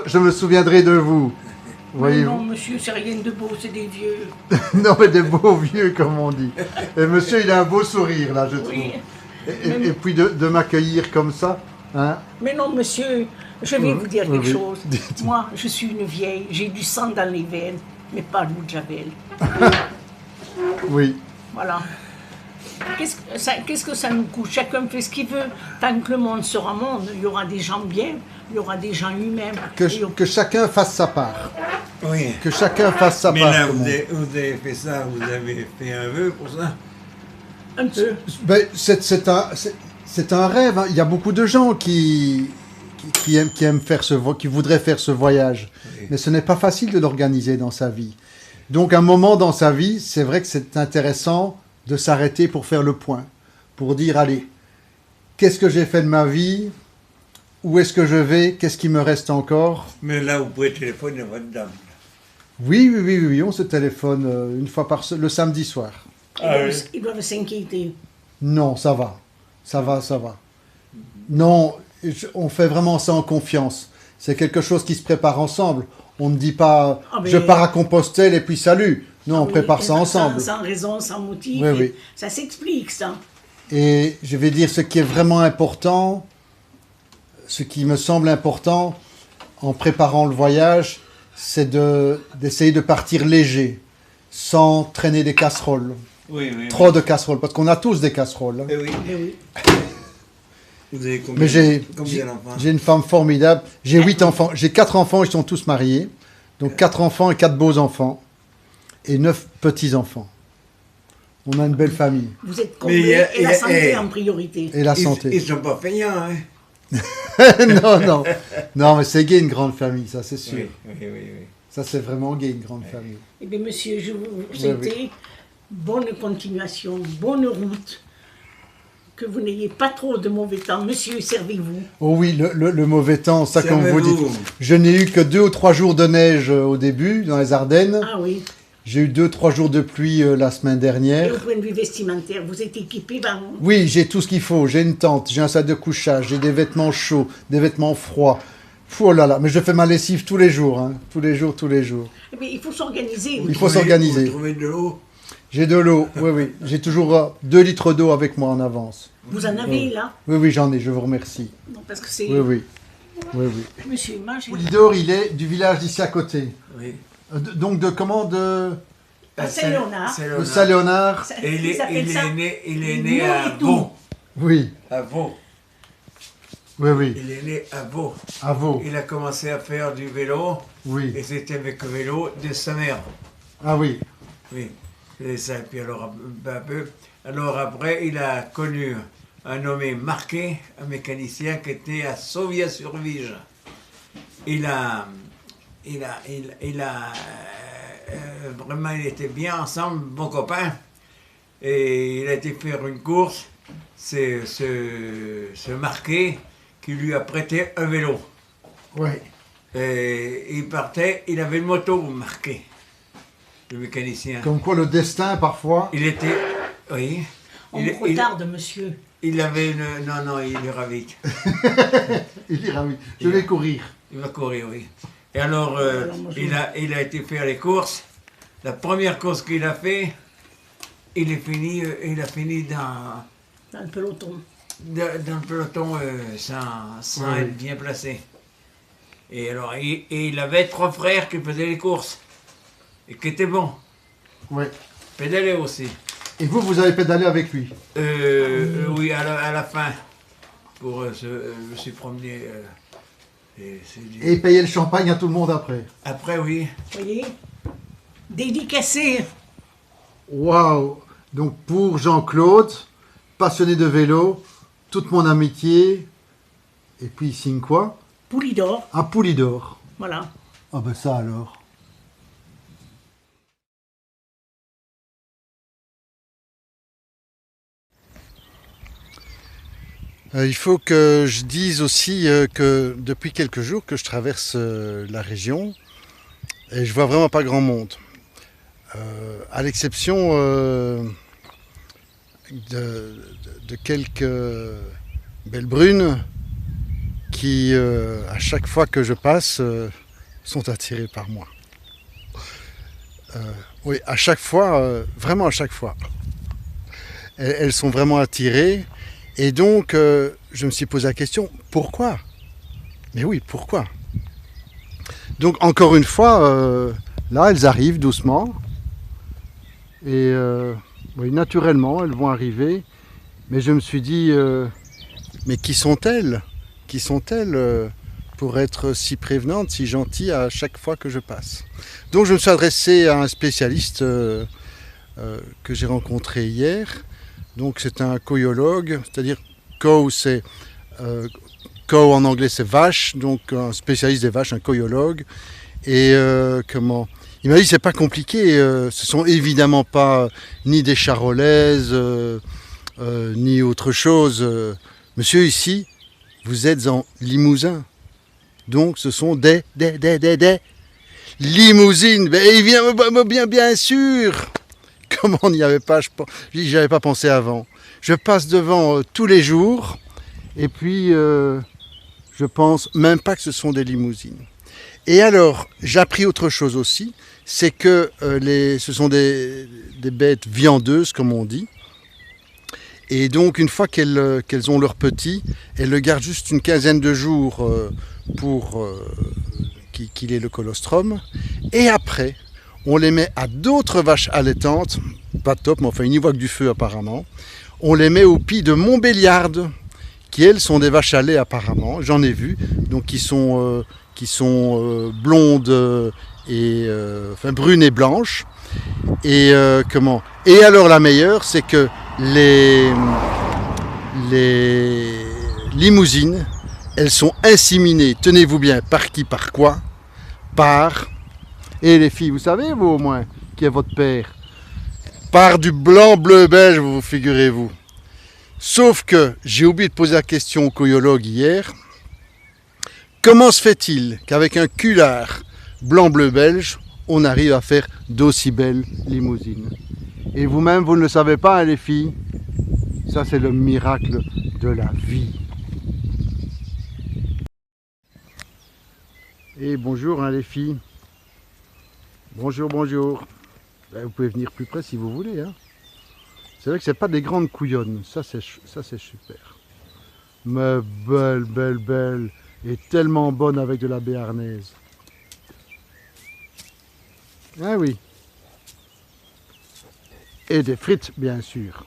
je me souviendrai de vous. Voyez-vous. Non, monsieur, c'est rien de beau, c'est des vieux. Non, mais des beaux vieux, comme on dit. Et monsieur, il a un beau sourire, là, je trouve. Oui. Et puis de m'accueillir comme ça, hein. Mais non, monsieur, je vais vous dire quelque oui. chose. Dites-moi. Moi, je suis une vieille, j'ai du sang dans les veines, mais pas l'eau de Javel. Oui. Voilà. Qu'est-ce que ça nous coûte? Chacun fait ce qu'il veut. Tant que le monde sera monde, il y aura des gens bien, il y aura des gens humains. Que chacun fasse sa part. Oui. Que chacun fasse sa Mais part. là, comme on dit. vous avez fait ça, vous avez fait un vœu pour ça? Un peu. Ben, c'est un rêve, hein. Il y a beaucoup de gens qui aiment faire qui voudraient faire ce voyage. Oui. Mais ce n'est pas facile de l'organiser dans sa vie. Donc, un moment dans sa vie, c'est vrai que c'est intéressant de s'arrêter pour faire le point. Pour dire, allez, qu'est-ce que j'ai fait de ma vie? Où est-ce que je vais? Qu'est-ce qui me reste encore? Mais là, vous pouvez téléphoner à votre dame. Oui, on se téléphone une fois le samedi soir. Ils doivent s'inquiéter. Non, ça va. Non, on fait vraiment ça en confiance. C'est quelque chose qui se prépare ensemble. On ne dit pas je pars à Compostelle et puis salut. Non, on prépare ça ensemble. Sans raison, sans motif. Oui. Ça s'explique, ça. Et je vais dire ce qui est vraiment important, ce qui me semble important en préparant le voyage, c'est d'essayer de partir léger, sans traîner des casseroles. Oui. Trop de casseroles, parce qu'on a tous des casseroles. Eh oui. Mais oui. Vous avez combien, Mais combien d'enfants? j'ai une femme formidable. J'ai 8 enfants. J'ai 4 enfants, ils sont tous mariés. Donc 4 enfants et 4 beaux enfants. Et 9 petits-enfants. On a une belle famille. Vous êtes comblés et la santé en priorité. Et la santé. Ils ne sont pas feignants, hein? Non, mais c'est gay une grande famille, ça c'est sûr. Oui. Ça c'est vraiment gay une grande famille. Eh bien, monsieur, je vous Oui. souhaite bonne continuation, bonne route. Que vous n'ayez pas trop de mauvais temps. Monsieur, servez-vous. Oh oui, le mauvais temps, ça comme vous dites. Servez-vous. Je n'ai eu que 2 ou 3 jours de neige au début, dans les Ardennes. Ah oui. J'ai eu 2-3 jours de pluie la semaine Et dernière. au point de vue vestimentaire, vous êtes équipé par... Oui, j'ai tout ce qu'il faut. J'ai une tente, j'ai un sac de couchage, j'ai des vêtements chauds, des vêtements froids. Oh là là, mais je fais ma lessive tous les jours, hein. Tous les jours. Eh bien, il faut s'organiser. Il faut s'organiser. Vous trouvez de l'eau? J'ai de l'eau, oui. J'ai toujours 2 litres d'eau avec moi en avance. Vous en avez, là? Oui, j'en ai, je vous remercie. Non, parce que c'est... Oui. Monsieur, mangez. Poulidor, il est du village d'ici à côté. Oui. Donc de comment de Saint-Léonard. de Saint-Léonard. Et il Ils appellent ça est né à Moulitou. Vaux. Oui. À Vaux. Oui. Il est né à Vaux. À vous. Il a commencé à faire du vélo. Oui. Et c'était avec le vélo de sa mère. Ah oui. Oui. Et ça, et puis alors, un peu. Alors après, il a connu un nommé Marquet, un mécanicien qui était à Sauviat-sur-Vige. Vraiment, il était bien ensemble, bon copain. Et il a été faire une course. C'est ce Marquet qui lui a prêté un vélo. Oui. Et il partait, il avait une moto Marquet, le mécanicien. Comme quoi le destin parfois. Il était. Oui. On me retarde, monsieur. Il avait une. Non, il ira vite. Il ira oui. Je vais courir. Il va courir, oui. Et alors, moi, il a été faire les courses. La première course qu'il a fait, il a fini dans Dans le peloton. le peloton sans Oui. être bien placé. Et alors, il avait 3 frères qui faisaient les courses. Et qui étaient bons. Oui. Pédalaient aussi. Et vous avez pédalé avec lui. Oui, à la fin. Je me suis promené. Et payer le champagne à tout le monde après. Après, oui. Vous voyez? Dédicacé. Waouh. Donc pour Jean-Claude, passionné de vélo, toute mon amitié. Et puis il signe quoi? Poulidor. Un Poulidor. Voilà. Ah ben ça alors. Il faut que je dise aussi que depuis quelques jours que je traverse la région et je vois vraiment pas grand monde. À l'exception de quelques belles brunes qui, à chaque fois que je passe, sont attirées par moi. Oui, à chaque fois, vraiment à chaque fois. Elles sont vraiment attirées. Et donc, je me suis posé la question, pourquoi? Mais oui, pourquoi? Donc, encore une fois, là, elles arrivent doucement. Et oui, naturellement, elles vont arriver. Mais je me suis dit, mais qui sont-elles? Qui sont-elles pour être si prévenantes, si gentilles à chaque fois que je passe? Donc, je me suis adressé à un spécialiste que j'ai rencontré hier. Donc, c'est un coïologue, c'est-à-dire cow, c'est cow en anglais, c'est vache, donc un spécialiste des vaches, un coïologue. Et comment? Il m'a dit c'est pas compliqué, ce sont évidemment pas ni des charolaises, ni autre chose. Monsieur, ici, vous êtes en Limousin. Donc ce sont des limousines. Mais bien sûr. Comment on n'y avait pas, j'y avais pas pensé avant. Je passe devant tous les jours et puis je pense même pas que ce sont des limousines. Et alors, j'ai appris autre chose aussi, c'est que ce sont des bêtes viandeuses, comme on dit. Et donc, une fois qu'elles ont leur petit, elles le gardent juste une quinzaine de jours pour qu'il ait le colostrum. Et après, on les met à d'autres vaches allaitantes, pas top, mais enfin, ils n'y voient que du feu apparemment. On les met au pied de Montbéliarde, qui elles sont des vaches à lait apparemment, j'en ai vu, donc qui sont blondes et enfin brunes et blanches. Et comment? Et alors la meilleure, c'est que les limousines, elles sont inséminées. Tenez-vous bien, par qui, par quoi? Par. Et les filles, vous savez vous au moins qui est votre père? Par du blanc bleu belge, vous figurez-vous. Sauf que j'ai oublié de poser la question au coïologue hier. Comment se fait-il qu'avec un culard blanc-bleu belge, on arrive à faire d'aussi belles limousines? Et vous-même, vous ne le savez pas, hein, les filles? Ça, c'est le miracle de la vie. Et bonjour, hein, les filles. Bonjour, bonjour. Ben, vous pouvez venir plus près si vous voulez. Hein. C'est vrai que c'est pas des grandes couillonnes. Ça, c'est super. Mais belle. Et tellement bonne avec de la béarnaise. Ah oui. Et des frites, bien sûr.